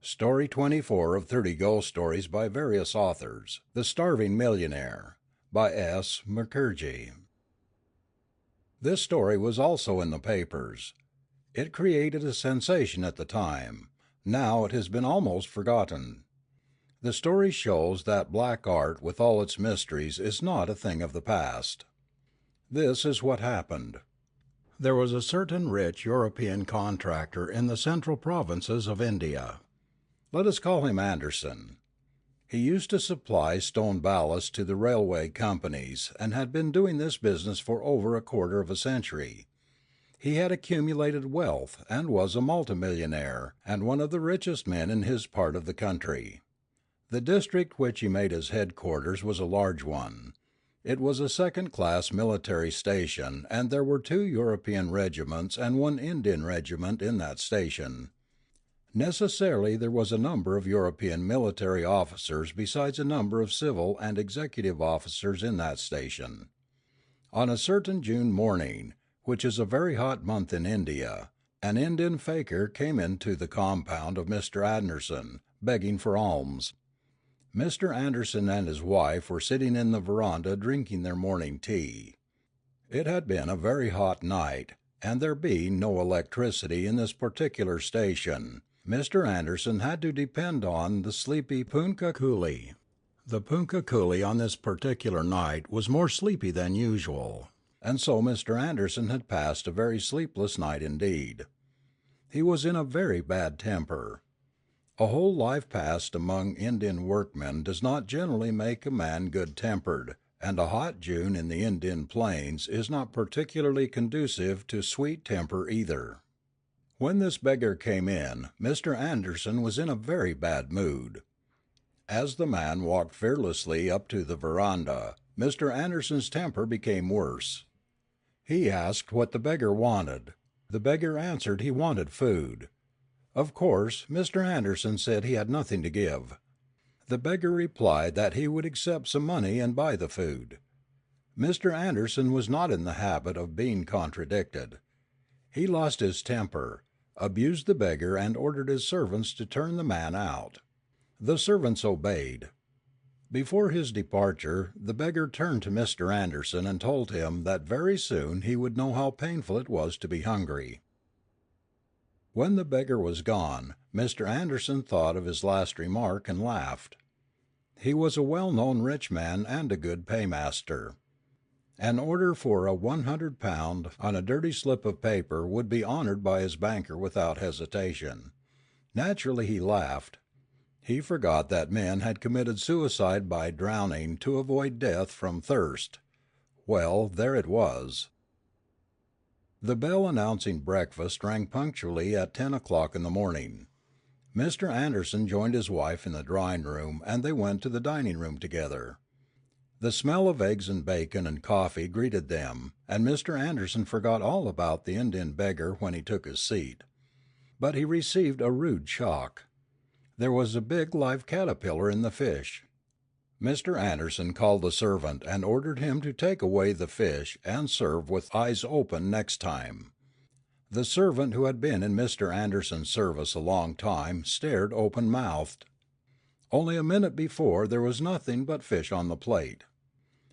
Story 24 of 30 Ghost Stories by various authors. The Starving Millionaire by S. Mukherjee. This story was also in the papers. It created a sensation at the time. Now it has been almost forgotten. The story shows that black art with all its mysteries is not a thing of the past. This is what happened. There was a certain rich European contractor in the central provinces of India. Let us call him Anderson. He used to supply stone ballast to the railway companies, and had been doing this business for over a quarter of a century. He had accumulated wealth, and was a multimillionaire, and one of the richest men in his part of the country. The district which he made his headquarters was a large one. It was a second-class military station, and there were 2 European regiments and 1 Indian regiment in that station. Necessarily there was a number of European military officers besides a number of civil and executive officers in that station. On a certain June morning, which is a very hot month in India, an Indian fakir came into the compound of Mr. Anderson, begging for alms. Mr. Anderson and his wife were sitting in the veranda drinking their morning tea. It had been a very hot night, and there being no electricity in this particular station, Mr. Anderson had to depend on the sleepy punkah coolie. The punkah coolie on this particular night was more sleepy than usual, and so Mr. Anderson had passed a very sleepless night indeed. He was in a very bad temper. A whole life passed among Indian workmen does not generally make a man good-tempered, and a hot June in the Indian plains is not particularly conducive to sweet temper either. When this beggar came in, Mr. Anderson was in a very bad mood. As the man walked fearlessly up to the veranda, Mr. Anderson's temper became worse. He asked what the beggar wanted. The beggar answered he wanted food. Of course, Mr. Anderson said he had nothing to give. The beggar replied that he would accept some money and buy the food. Mr. Anderson was not in the habit of being contradicted. He lost his temper, abused the beggar, and ordered his servants to turn the man out. The servants obeyed. Before his departure, the beggar turned to Mr. Anderson and told him that very soon he would know how painful it was to be hungry. When the beggar was gone, Mr. Anderson thought of his last remark and laughed. He was a well-known rich man and a good paymaster. An order for £100 on a dirty slip of paper would be honored by his banker without hesitation. Naturally he laughed. He forgot that men had committed suicide by drowning to avoid death from thirst. Well, there it was. The bell announcing breakfast rang punctually at 10 o'clock in the morning. Mr. Anderson joined his wife in the drawing-room, and they went to the dining-room together. The smell of eggs and bacon and coffee greeted them, and Mr. Anderson forgot all about the Indian beggar when he took his seat. But he received a rude shock. There was a big live caterpillar in the fish. Mr. Anderson called the servant and ordered him to take away the fish and serve with eyes open next time. The servant, who had been in Mr. Anderson's service a long time, stared open-mouthed. Only a minute before there was nothing but fish on the plate.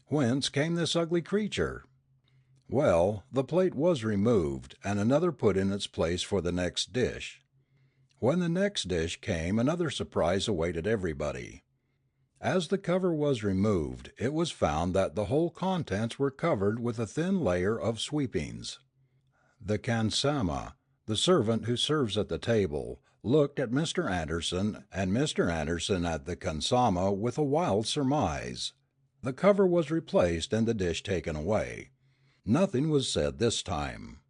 Whence came this ugly creature? Well, the plate was removed, and another put in its place for the next dish. When the next dish came, another surprise awaited everybody. As the cover was removed, it was found that the whole contents were covered with a thin layer of sweepings. The khansama, the servant who serves at the table, looked at Mr. Anderson, and Mr. Anderson at the khansama with a wild surmise. The cover was replaced and the dish taken away. Nothing was said this time.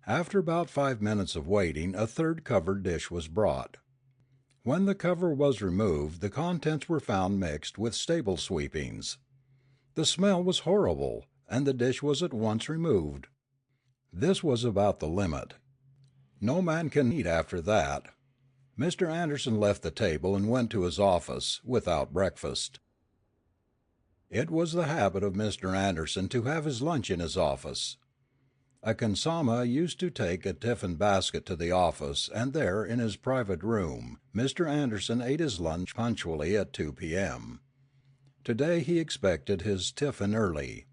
After about 5 minutes of waiting, a third covered dish was brought. When the cover was removed, the contents were found mixed with stable sweepings. The smell was horrible, and the dish was at once removed. This was about the limit. No man can eat after that. Mr. Anderson left the table and went to his office, without breakfast. It was the habit of Mr. Anderson to have his lunch in his office. A khansama used to take a tiffin basket to the office, and there, in his private room, Mr. Anderson ate his lunch punctually at 2 p.m. Today he expected his tiffin early.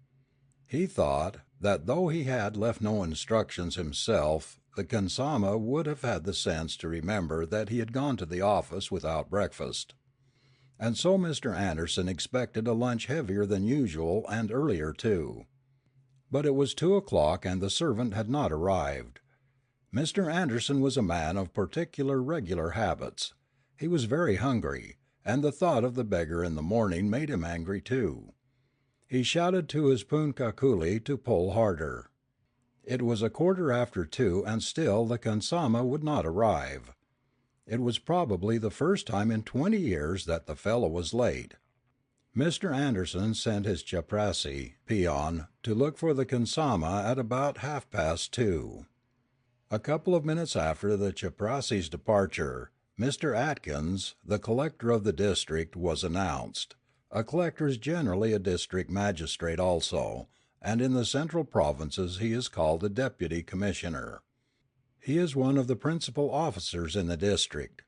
He thought that though he had left no instructions himself, the khansama would have had the sense to remember that he had gone to the office without breakfast. And so Mr. Anderson expected a lunch heavier than usual and earlier too. But it was 2 o'clock and the servant had not arrived. Mr. Anderson was a man of particular regular habits. He was very hungry, and the thought of the beggar in the morning made him angry too. He shouted to his punkah coolie to pull harder. It was 2:15 and still the khansama would not arrive. It was probably the first time in 20 years that the fellow was late. Mr. Anderson sent his chaprassi peon to look for the khansama at about 2:30. A couple of minutes after the chaprassi's departure, Mr. Atkins, the collector of the district, was announced. A collector is generally a district magistrate also, and in the central provinces he is called a deputy commissioner. He is one of the principal officers in the district.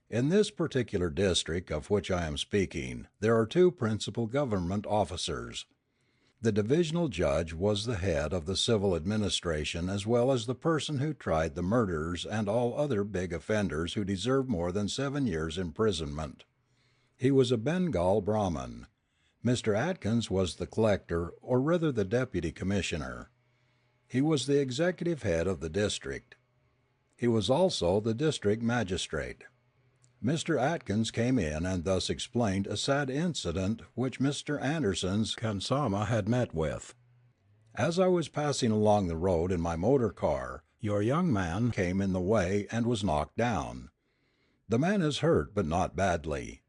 In this particular district of which I am speaking, there are two principal government officers. The divisional judge was the head of the civil administration as well as the person who tried the murderers and all other big offenders who deserved more than 7 years' imprisonment. He was a Bengal Brahmin. Mr. Atkins was the collector, or rather the deputy commissioner. He was the executive head of the district. He was also the district magistrate. Mr. Atkins came in and thus explained a sad incident which Mr. Anderson's khansama had met with. "As I was passing along the road in my motor car, your young man came in the way and was knocked down. The man is hurt, but not badly.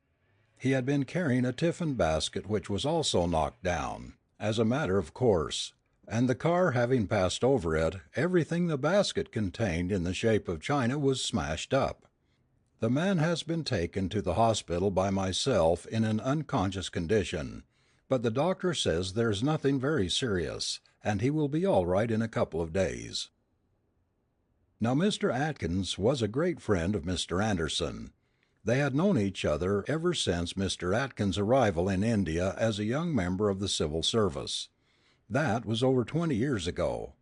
He had been carrying a tiffin basket which was also knocked down, as a matter of course, and the car having passed over it, everything the basket contained in the shape of china was smashed up. The man has been taken to the hospital by myself in an unconscious condition, but the doctor says there is nothing very serious, and he will be all right in a couple of days." Now Mr. Atkins was a great friend of Mr. Anderson. They had known each other ever since Mr. Atkins' arrival in India as a young member of the civil service. That was over 20 years ago.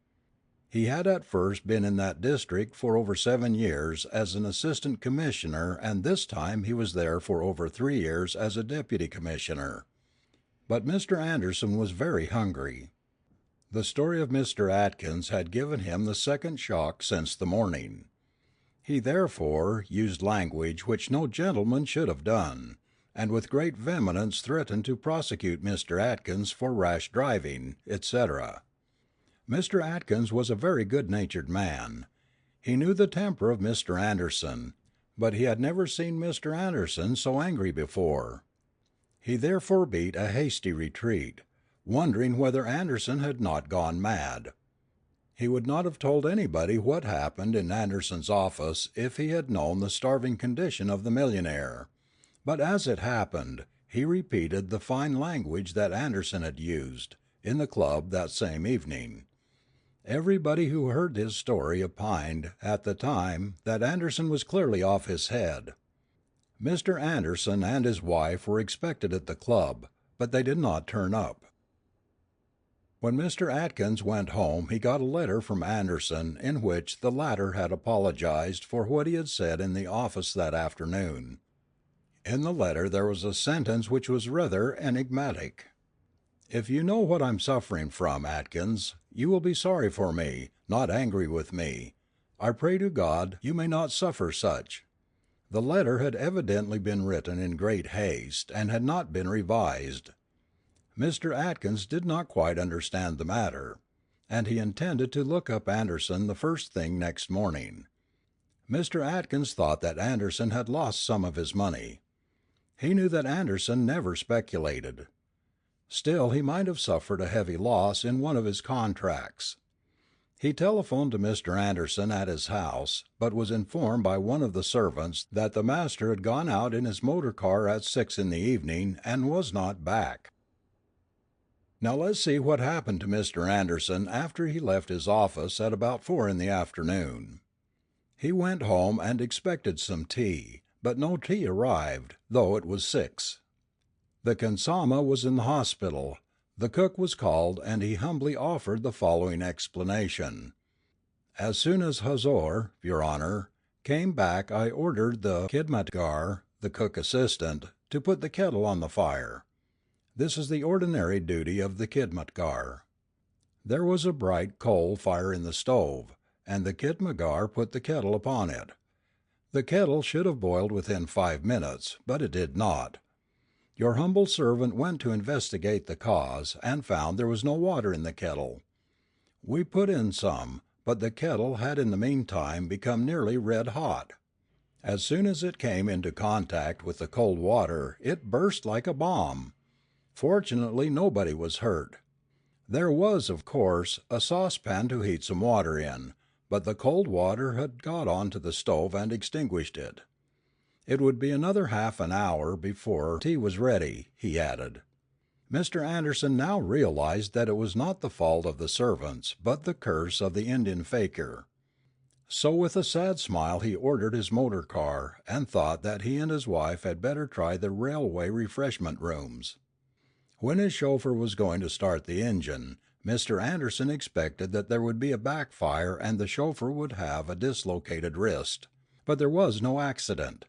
He had at first been in that district for over 7 years as an assistant commissioner, and this time he was there for over 3 years as a deputy commissioner. But Mr. Anderson was very hungry. The story of Mr. Atkins had given him the second shock since the morning. He therefore used language which no gentleman should have done, and with great vehemence threatened to prosecute Mr. Atkins for rash driving, etc. Mr. Atkins was a very good-natured man. He knew the temper of Mr. Anderson, but he had never seen Mr. Anderson so angry before. He therefore beat a hasty retreat, wondering whether Anderson had not gone mad. He would not have told anybody what happened in Anderson's office if he had known the starving condition of the millionaire. But as it happened, he repeated the fine language that Anderson had used in the club that same evening. Everybody who heard his story opined at the time that Anderson was clearly off his head. Mr. Anderson and his wife were expected at the club, but they did not turn up. When Mr. Atkins went home he got a letter from Anderson in which the latter had apologized for what he had said in the office that afternoon. In the letter there was a sentence which was rather enigmatic. "If you know what I'm suffering from, Atkins, you will be sorry for me, not angry with me. I pray to God you may not suffer such." The letter had evidently been written in great haste, and had not been revised. Mr. Atkins did not quite understand the matter, and he intended to look up Anderson the first thing next morning. Mr. Atkins thought that Anderson had lost some of his money. He knew that Anderson never speculated. Still he might have suffered a heavy loss in one of his contracts. He telephoned to Mr. Anderson at his house, but was informed by one of the servants that the master had gone out in his motor car at 6 in the evening and was not back. Now let's see what happened to Mr. Anderson after he left his office at about 4 in the afternoon. He went home and expected some tea, but no tea arrived, though it was 6. The khansama was in the hospital. The cook was called and he humbly offered the following explanation. As soon as Hazor, Your Honor, came back I ordered the khidmatgar, the cook assistant, to put the kettle on the fire. This is the ordinary duty of the khidmatgar. There was a bright coal fire in the stove, and the khidmatgar put the kettle upon it. The kettle should have boiled within 5 minutes, but it did not. Your humble servant went to investigate the cause, and found there was no water in the kettle. We put in some, but the kettle had in the meantime become nearly red hot. As soon as it came into contact with the cold water it burst like a bomb. Fortunately nobody was hurt. There was, of course, a saucepan to heat some water in, but the cold water had got on to the stove and extinguished it. It would be another half an hour before tea was ready, he added. Mr. Anderson now realized that it was not the fault of the servants, but the curse of the Indian fakir. So with a sad smile he ordered his motor car, and thought that he and his wife had better try the railway refreshment rooms. When his chauffeur was going to start the engine, Mr. Anderson expected that there would be a backfire and the chauffeur would have a dislocated wrist. But there was no accident.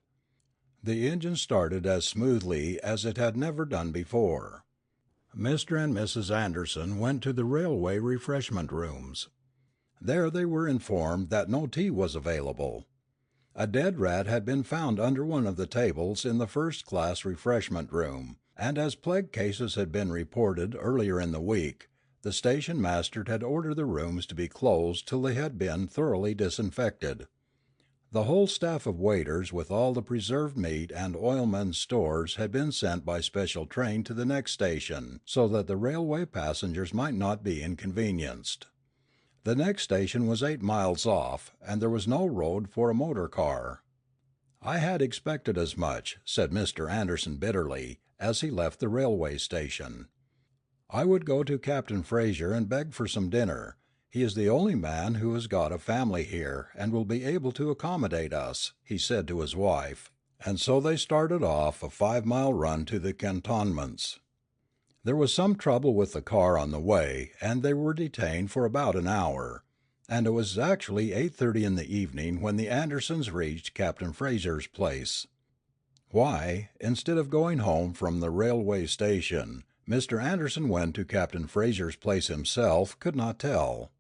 The engine started as smoothly as it had never done before. Mr. and Mrs. Anderson went to the railway refreshment rooms. There they were informed that no tea was available. A dead rat had been found under one of the tables in the first-class refreshment room, and as plague cases had been reported earlier in the week, the station master had ordered the rooms to be closed till they had been thoroughly disinfected. The whole staff of waiters with all the preserved meat and oilmen's stores had been sent by special train to the next station, so that the railway passengers might not be inconvenienced. The next station was 8 miles off, and there was no road for a motor car. "I had expected as much," said Mr. Anderson bitterly, as he left the railway station. "I would go to Captain Fraser and beg for some dinner. He is the only man who has got a family here, and will be able to accommodate us," he said to his wife, and so they started off a 5-mile run to the cantonments. There was some trouble with the car on the way, and they were detained for about an hour, and it was actually 8:30 in the evening when the Andersons reached Captain Fraser's place. Why, instead of going home from the railway station, Mr. Anderson went to Captain Fraser's place himself, could not tell.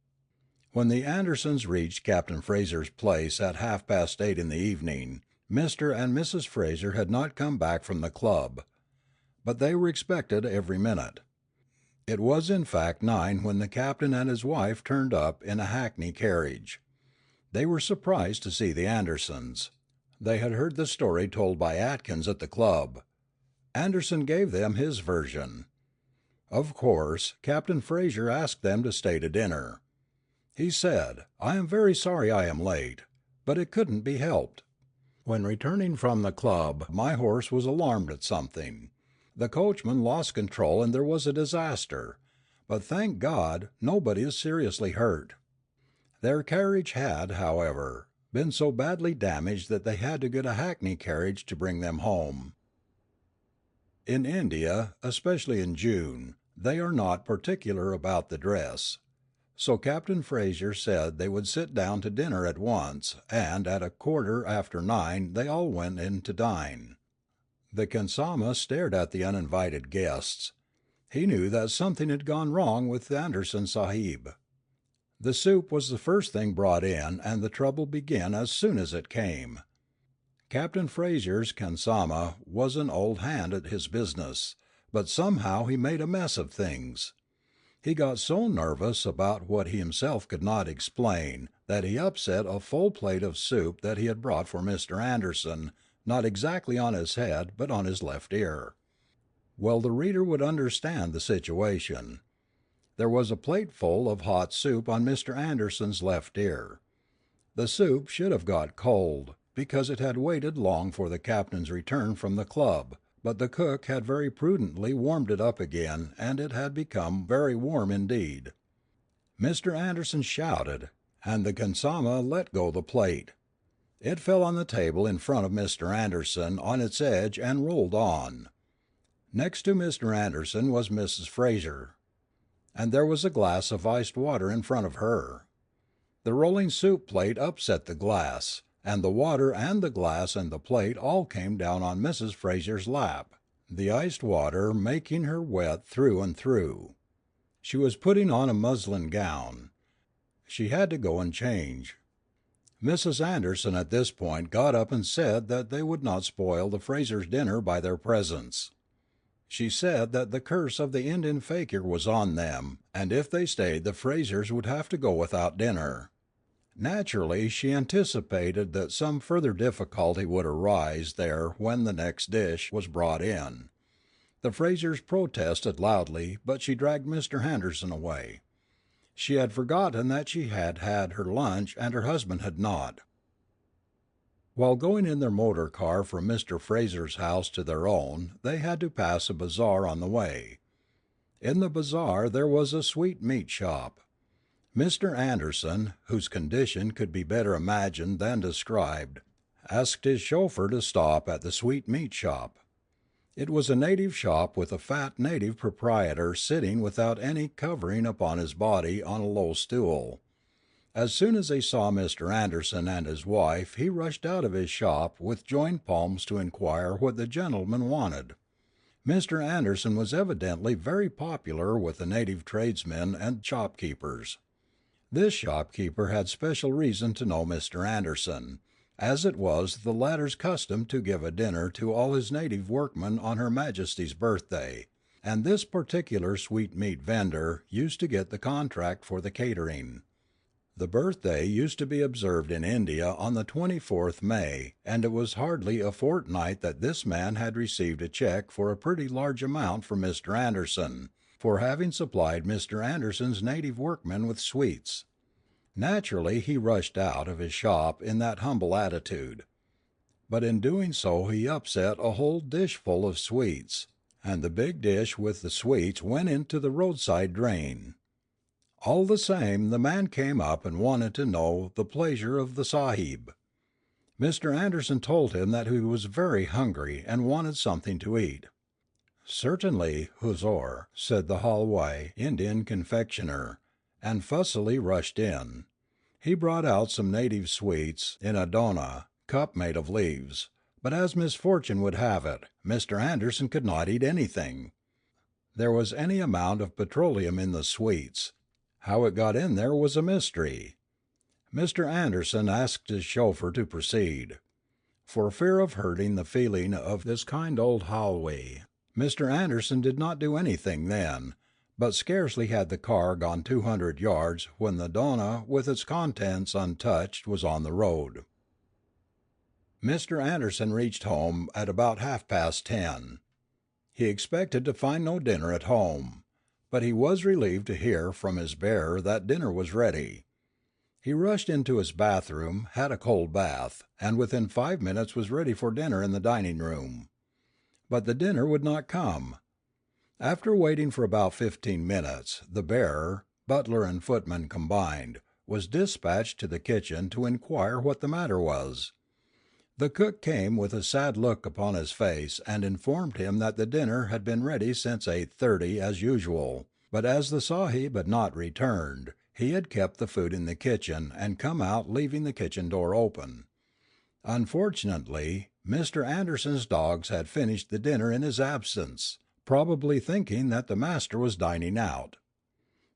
When the Andersons reached Captain Fraser's place at 8:30 in the evening, Mr. and Mrs. Fraser had not come back from the club, but they were expected every minute. It was in fact 9 when the captain and his wife turned up in a hackney carriage. They were surprised to see the Andersons. They had heard the story told by Atkins at the club. Anderson gave them his version. Of course, Captain Fraser asked them to stay to dinner. He said, "I am very sorry I am late, but it couldn't be helped. When returning from the club my horse was alarmed at something. The coachman lost control and there was a disaster, but thank God nobody is seriously hurt." Their carriage had, however, been so badly damaged that they had to get a hackney carriage to bring them home. In India, especially in June, they are not particular about the dress. So Captain Fraser said they would sit down to dinner at once, and at 9:15 they all went in to dine. The khansama stared at the uninvited guests. He knew that something had gone wrong with Anderson Sahib. The soup was the first thing brought in, and the trouble began as soon as it came. Captain Fraser's khansama was an old hand at his business, but somehow he made a mess of things. He got so nervous about what he himself could not explain that he upset a full plate of soup that he had brought for Mr. Anderson, not exactly on his head but on his left ear. Well, the reader would understand the situation. There was a plateful of hot soup on Mr. Anderson's left ear. The soup should have got cold, because it had waited long for the captain's return from the club, but the cook had very prudently warmed it up again, and it had become very warm indeed. Mr. Anderson shouted, and the khansama let go the plate. It fell on the table in front of Mr. Anderson on its edge and rolled on. Next to Mr. Anderson was Mrs. Fraser, and there was a glass of iced water in front of her. The rolling soup plate upset the glass, and the water and the glass and the plate all came down on Mrs. Fraser's lap, the iced water making her wet through and through. She was putting on a muslin gown. She had to go and change. Mrs. Anderson at this point got up and said that they would not spoil the Frasers' dinner by their presence. She said that the curse of the Indian fakir was on them, and if they stayed the Frasers would have to go without dinner. Naturally, she anticipated that some further difficulty would arise there when the next dish was brought in. The Frasers protested loudly, but she dragged Mr. Anderson away. She had forgotten that she had had her lunch and her husband had not. While going in their motor car from Mr. Fraser's house to their own, they had to pass a bazaar on the way. In the bazaar there was a sweetmeat shop. Mr. Anderson, whose condition could be better imagined than described, asked his chauffeur to stop at the sweetmeat shop. It was a native shop with a fat native proprietor sitting without any covering upon his body on a low stool. As soon as he saw Mr. Anderson and his wife he rushed out of his shop with joined palms to inquire what the gentleman wanted. Mr. Anderson was evidently very popular with the native tradesmen and shopkeepers. This shopkeeper had special reason to know Mr. Anderson, as it was the latter's custom to give a dinner to all his native workmen on Her Majesty's birthday, and this particular sweetmeat vendor used to get the contract for the catering. The birthday used to be observed in India on the 24th May, and it was hardly a fortnight that this man had received a check for a pretty large amount from Mr. Anderson, for having supplied Mr. Anderson's native workmen with sweets. Naturally he rushed out of his shop in that humble attitude. But in doing so he upset a whole dishful of sweets, and the big dish with the sweets went into the roadside drain. All the same the man came up and wanted to know the pleasure of the sahib. Mr. Anderson told him that he was very hungry and wanted something to eat. "Certainly, Huzoor," said the Halwai Indian confectioner, and fussily rushed in. He brought out some native sweets in a dona cup made of leaves, but as misfortune would have it, Mr. Anderson could not eat anything. There was any amount of petroleum in the sweets. How it got in there was a mystery. Mr. Anderson asked his chauffeur to proceed. For fear of hurting the feeling of this kind old Halwai, Mr. Anderson did not do anything then, but scarcely had the car gone 200 yards when the dona with its contents untouched was on the road. Mr. Anderson reached home at about 10:30. He expected to find no dinner at home, but he was relieved to hear from his bearer that dinner was ready. He rushed into his bathroom, had a cold bath, and within 5 minutes was ready for dinner in the dining room. But the dinner would not come. After waiting for about 15 minutes, the bearer, butler and footman combined, was dispatched to the kitchen to inquire what the matter was. The cook came with a sad look upon his face and informed him that the dinner had been ready since 8:30 as usual, but as the sahib had not returned, he had kept the food in the kitchen and come out leaving the kitchen door open. Unfortunately, Mr. Anderson's dogs had finished the dinner in his absence, probably thinking that the master was dining out.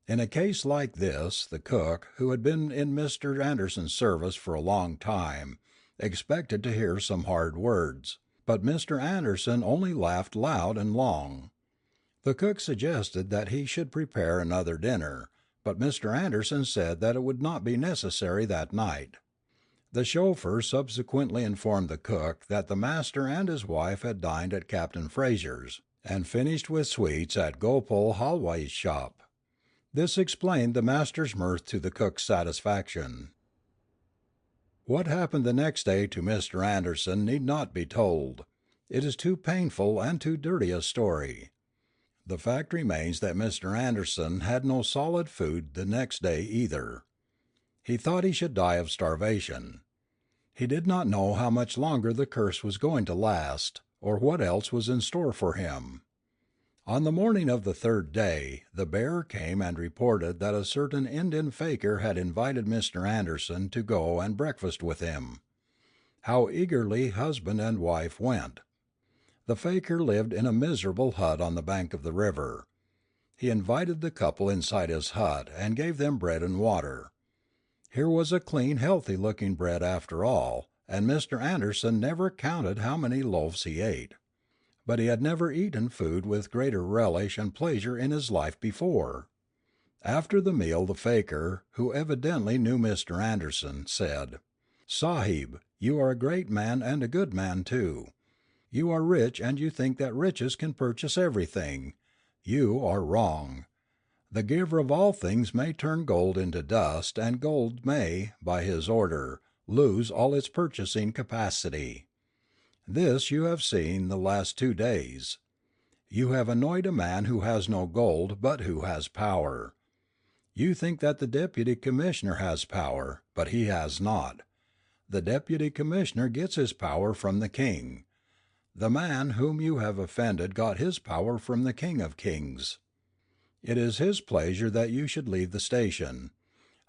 In a case like this, the cook, who had been in Mr. Anderson's service for a long time, expected to hear some hard words, but Mr. Anderson only laughed loud and long. The cook suggested that he should prepare another dinner, but Mr. Anderson said that it would not be necessary that night. The chauffeur subsequently informed the cook that the master and his wife had dined at Captain Fraser's, and finished with sweets at Gopal Halwai's shop. This explained the master's mirth to the cook's satisfaction. What happened the next day to Mr. Anderson need not be told. It is too painful and too dirty a story. The fact remains that Mr. Anderson had no solid food the next day either. He thought he should die of starvation. He did not know how much longer the curse was going to last, or what else was in store for him. On the morning of the third day, the bearer came and reported that a certain Indian fakir had invited Mr. Anderson to go and breakfast with him. How eagerly husband and wife went. The fakir lived in a miserable hut on the bank of the river. He invited the couple inside his hut and gave them bread and water. Here was a clean, healthy-looking bread after all, and Mr. Anderson never counted how many loaves he ate. But he had never eaten food with greater relish and pleasure in his life before. After the meal the fakir, who evidently knew Mr. Anderson, said, "Sahib, you are a great man and a good man too. You are rich and you think that riches can purchase everything. You are wrong. The giver of all things may turn gold into dust, and gold may, by his order, lose all its purchasing capacity. This you have seen the last 2 days. You have annoyed a man who has no gold, but who has power. You think that the deputy commissioner has power, but he has not. The deputy commissioner gets his power from the king. The man whom you have offended got his power from the King of Kings. It is his pleasure that you should leave the station.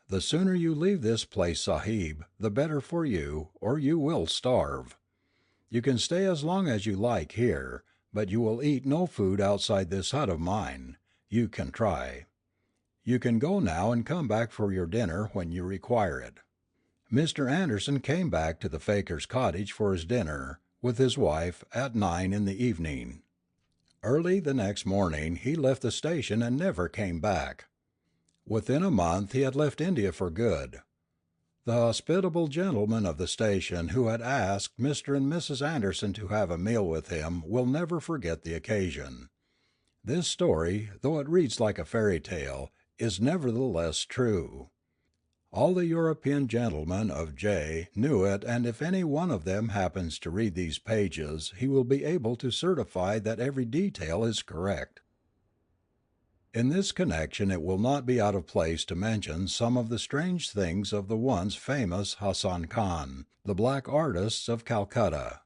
The sooner you leave this place, Sahib, the better for you, or you will starve. You can stay as long as you like here, but you will eat no food outside this hut of mine. You can try. You can go now and come back for your dinner when you require it." Mr. Anderson came back to the fakir's cottage for his dinner, with his wife, at 9 in the evening. Early the next morning he left the station and never came back. Within a month he had left India for good. The hospitable gentleman of the station who had asked Mr. and Mrs. Anderson to have a meal with him will never forget the occasion. This story, though it reads like a fairy tale, is nevertheless true. All the European gentlemen of J knew it, and if any one of them happens to read these pages he will be able to certify that every detail is correct. In this connection it will not be out of place to mention some of the strange things of the once famous Hassan Khan, the black artist of Calcutta.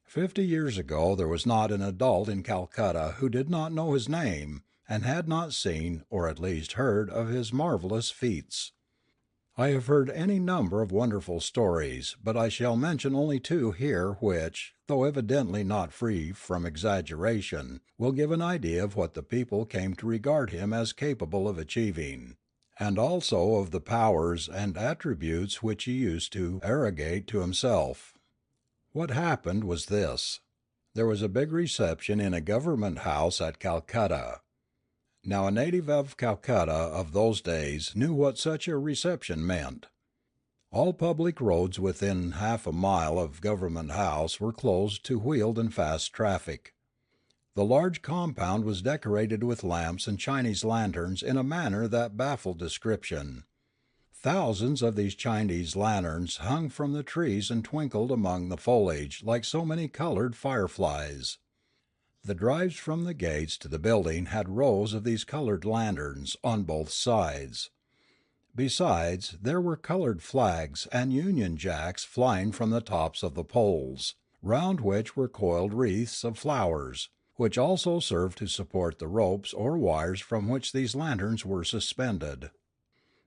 50 years ago there was not an adult in Calcutta who did not know his name, and had not seen, or at least heard, of his marvelous feats. I have heard any number of wonderful stories, but I shall mention only 2 here which, though evidently not free from exaggeration, will give an idea of what the people came to regard him as capable of achieving, and also of the powers and attributes which he used to arrogate to himself. What happened was this. There was a big reception in a government house at Calcutta. Now a native of Calcutta of those days knew what such a reception meant. All public roads within half a mile of Government House were closed to wheeled and fast traffic. The large compound was decorated with lamps and Chinese lanterns in a manner that baffled description. Thousands of these Chinese lanterns hung from the trees and twinkled among the foliage like so many colored fireflies. The drives from the gates to the building had rows of these colored lanterns on both sides. Besides, there were colored flags and Union Jacks flying from the tops of the poles, round which were coiled wreaths of flowers, which also served to support the ropes or wires from which these lanterns were suspended.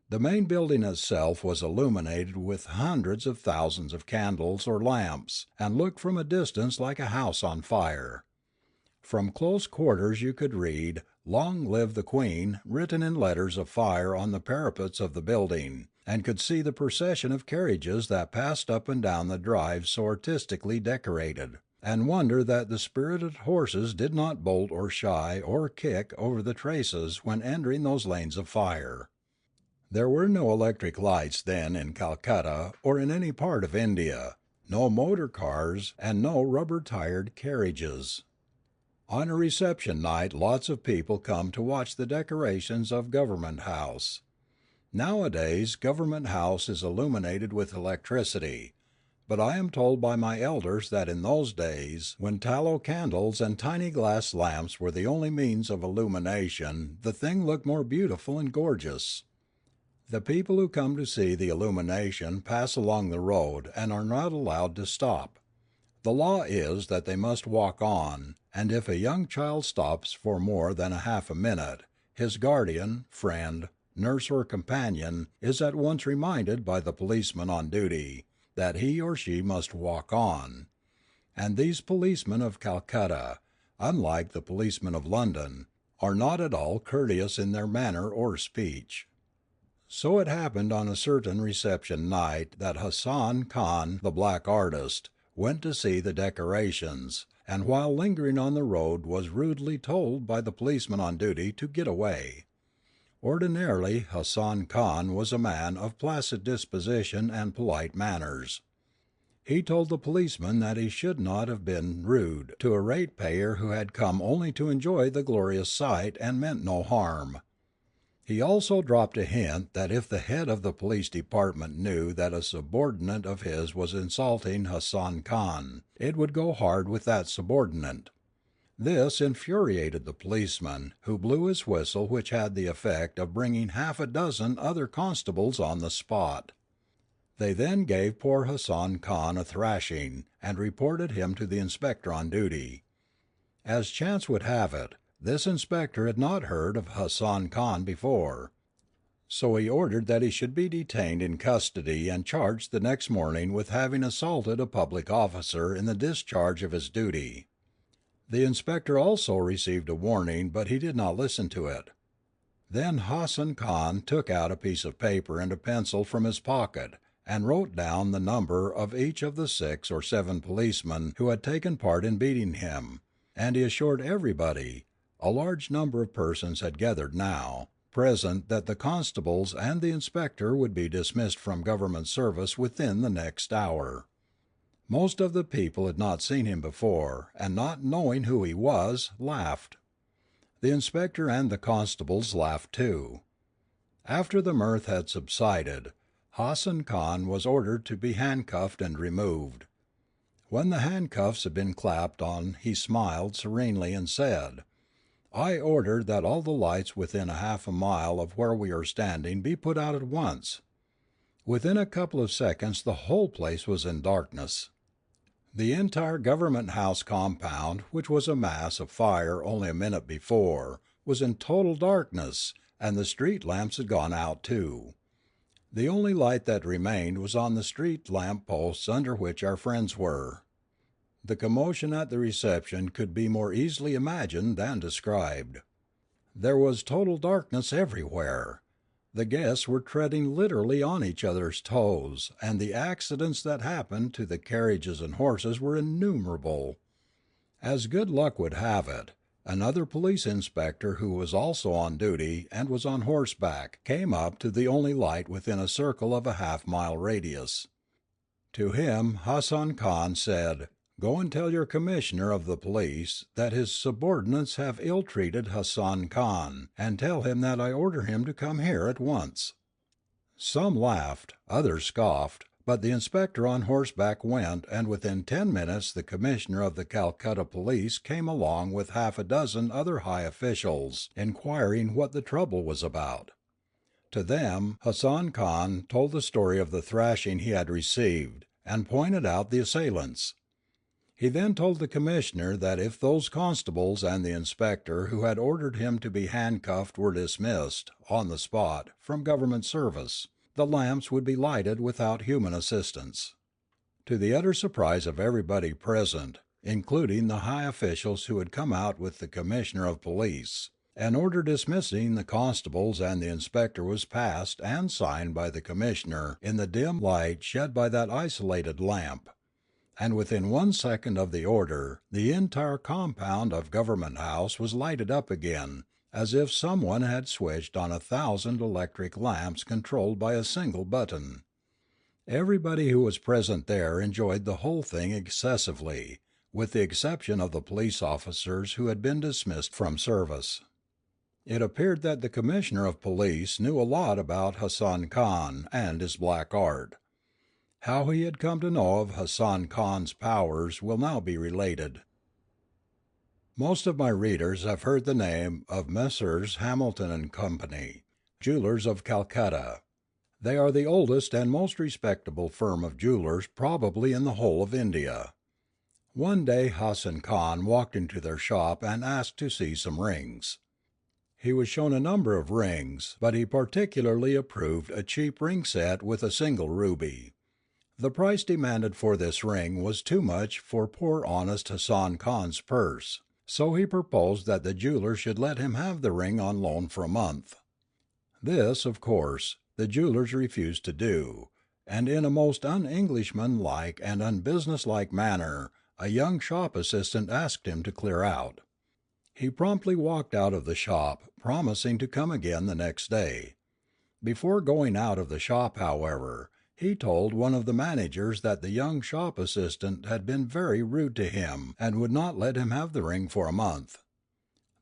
The main building itself was illuminated with hundreds of thousands of candles or lamps, and looked from a distance like a house on fire. From close quarters you could read, "Long live the Queen," written in letters of fire on the parapets of the building, and could see the procession of carriages that passed up and down the drive so artistically decorated, and wonder that the spirited horses did not bolt or shy or kick over the traces when entering those lanes of fire. There were no electric lights then in Calcutta or in any part of India, no motor cars, and no rubber-tired carriages. On a reception night lots of people come to watch the decorations of Government House. Nowadays Government House is illuminated with electricity, but I am told by my elders that in those days, when tallow candles and tiny glass lamps were the only means of illumination, the thing looked more beautiful and gorgeous. The people who come to see the illumination pass along the road and are not allowed to stop. The law is that they must walk on, and if a young child stops for more than half a minute, his guardian, friend, nurse or companion is at once reminded by the policeman on duty that he or she must walk on. And these policemen of Calcutta, unlike the policemen of London, are not at all courteous in their manner or speech. So it happened on a certain reception night that Hassan Khan, the black artist, went to see the decorations, and while lingering on the road was rudely told by the policeman on duty to get away. Ordinarily Hassan Khan was a man of placid disposition and polite manners. He told the policeman that he should not have been rude to a ratepayer who had come only to enjoy the glorious sight and meant no harm. He also dropped a hint that if the head of the police department knew that a subordinate of his was insulting Hassan Khan, it would go hard with that subordinate. This infuriated the policeman, who blew his whistle, which had the effect of bringing half a dozen other constables on the spot. They then gave poor Hassan Khan a thrashing, and reported him to the inspector on duty. As chance would have it, this inspector had not heard of Hassan Khan before, so he ordered that he should be detained in custody and charged the next morning with having assaulted a public officer in the discharge of his duty. The inspector also received a warning, but he did not listen to it. Then Hassan Khan took out a piece of paper and a pencil from his pocket, and wrote down the number of each of the 6 or 7 policemen who had taken part in beating him, and he assured everybody, a large number of persons had gathered now, present, that the constables and the inspector would be dismissed from government service within the next hour. Most of the people had not seen him before, and not knowing who he was, laughed. The inspector and the constables laughed too. After the mirth had subsided, Hassan Khan was ordered to be handcuffed and removed. When the handcuffs had been clapped on he smiled serenely and said, "I order that all the lights within a half a mile of where we are standing be put out at once." Within a couple of seconds the whole place was in darkness. The entire Government House compound, which was a mass of fire only a minute before, was in total darkness, and the street lamps had gone out too. The only light that remained was on the street lamp posts under which our friends were. The commotion at the reception could be more easily imagined than described. There was total darkness everywhere. The guests were treading literally on each other's toes, and the accidents that happened to the carriages and horses were innumerable. As good luck would have it, another police inspector who was also on duty and was on horseback came up to the only light within a circle of a half-mile radius. To him Hassan Khan said, "Go and tell your commissioner of the police that his subordinates have ill-treated Hassan Khan, and tell him that I order him to come here at once." Some laughed, others scoffed, but the inspector on horseback went, and within 10 minutes the commissioner of the Calcutta police came along with half a dozen other high officials, inquiring what the trouble was about. To them Hassan Khan told the story of the thrashing he had received, and pointed out the assailants. He then told the commissioner that if those constables and the inspector who had ordered him to be handcuffed were dismissed, on the spot, from government service, the lamps would be lighted without human assistance. To the utter surprise of everybody present, including the high officials who had come out with the commissioner of police, an order dismissing the constables and the inspector was passed and signed by the commissioner in the dim light shed by that isolated lamp. And within 1 second of the order, the entire compound of Government House was lighted up again, as if someone had switched on 1,000 electric lamps controlled by a single button. Everybody who was present there enjoyed the whole thing excessively, with the exception of the police officers who had been dismissed from service. It appeared that the commissioner of police knew a lot about Hassan Khan and his black art. How he had come to know of Hassan Khan's powers will now be related. Most of my readers have heard the name of Messrs. Hamilton and Company, jewelers of Calcutta. They are the oldest and most respectable firm of jewelers probably in the whole of India. One day Hassan Khan walked into their shop and asked to see some rings. He was shown a number of rings, but he particularly approved a cheap ring set with a single ruby. The price demanded for this ring was too much for poor honest Hassan Khan's purse, so he proposed that the jeweler should let him have the ring on loan for a month. This, of course, the jewelers refused to do, and in a most un-Englishman-like and unbusinesslike manner a young shop assistant asked him to clear out. He promptly walked out of the shop, promising to come again the next day. Before going out of the shop, however, he told one of the managers that the young shop assistant had been very rude to him and would not let him have the ring for a month.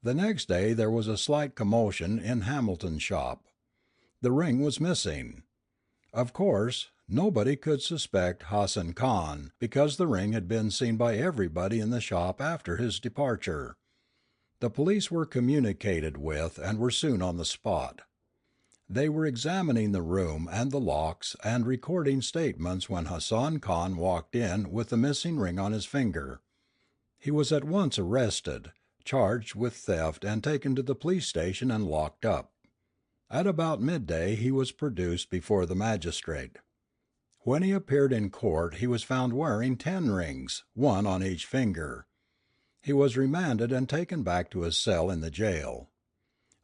The next day there was a slight commotion in Hamilton's shop. The ring was missing. Of course, nobody could suspect Hassan Khan, because the ring had been seen by everybody in the shop after his departure. The police were communicated with and were soon on the spot. They were examining the room and the locks and recording statements when Hassan Khan walked in with the missing ring on his finger. He was at once arrested, charged with theft and taken to the police station and locked up. At about midday he was produced before the magistrate. When he appeared in court he was found wearing 10 rings, one on each finger. He was remanded and taken back to his cell in the jail.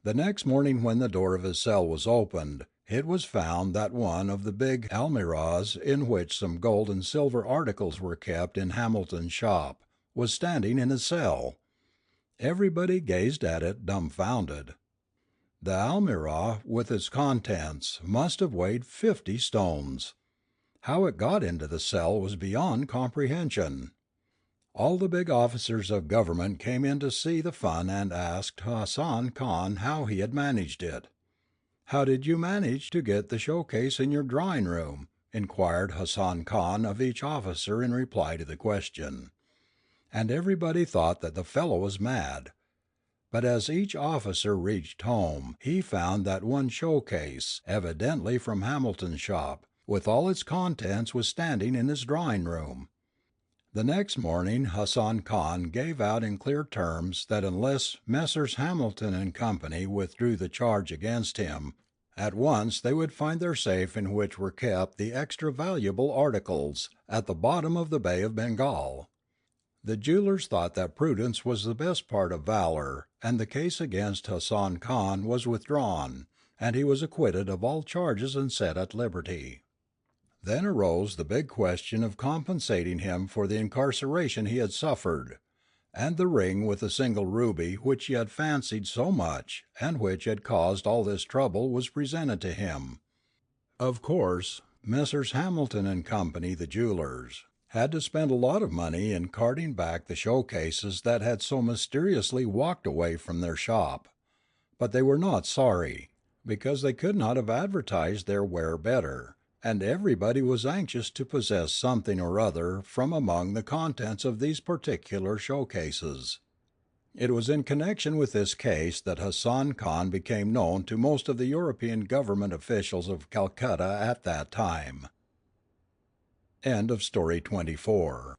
The next morning when the door of his cell was opened, it was found that one of the big almirahs in which some gold and silver articles were kept in Hamilton's shop was standing in his cell. Everybody gazed at it dumbfounded. The almirah with its contents must have weighed 50 stones. How it got into the cell was beyond comprehension. All the big officers of government came in to see the fun and asked Hassan Khan how he had managed it. "How did you manage to get the showcase in your drawing room?" inquired Hassan Khan of each officer in reply to the question. And everybody thought that the fellow was mad. But as each officer reached home he found that one showcase, evidently from Hamilton's shop, with all its contents was standing in his drawing room. The next morning Hassan Khan gave out in clear terms that unless Messrs. Hamilton and Company withdrew the charge against him, at once they would find their safe in which were kept the extra valuable articles, at the bottom of the Bay of Bengal. The jewelers thought that prudence was the best part of valor, and the case against Hassan Khan was withdrawn, and he was acquitted of all charges and set at liberty. Then arose the big question of compensating him for the incarceration he had suffered, and the ring with the single ruby which he had fancied so much and which had caused all this trouble was presented to him. Of course, Messrs. Hamilton and Company, the jewelers, had to spend a lot of money in carting back the showcases that had so mysteriously walked away from their shop. But they were not sorry, because they could not have advertised their ware better, and everybody was anxious to possess something or other from among the contents of these particular showcases. It was in connection with this case that Hassan Khan became known to most of the European government officials of Calcutta at that time. End of story 24.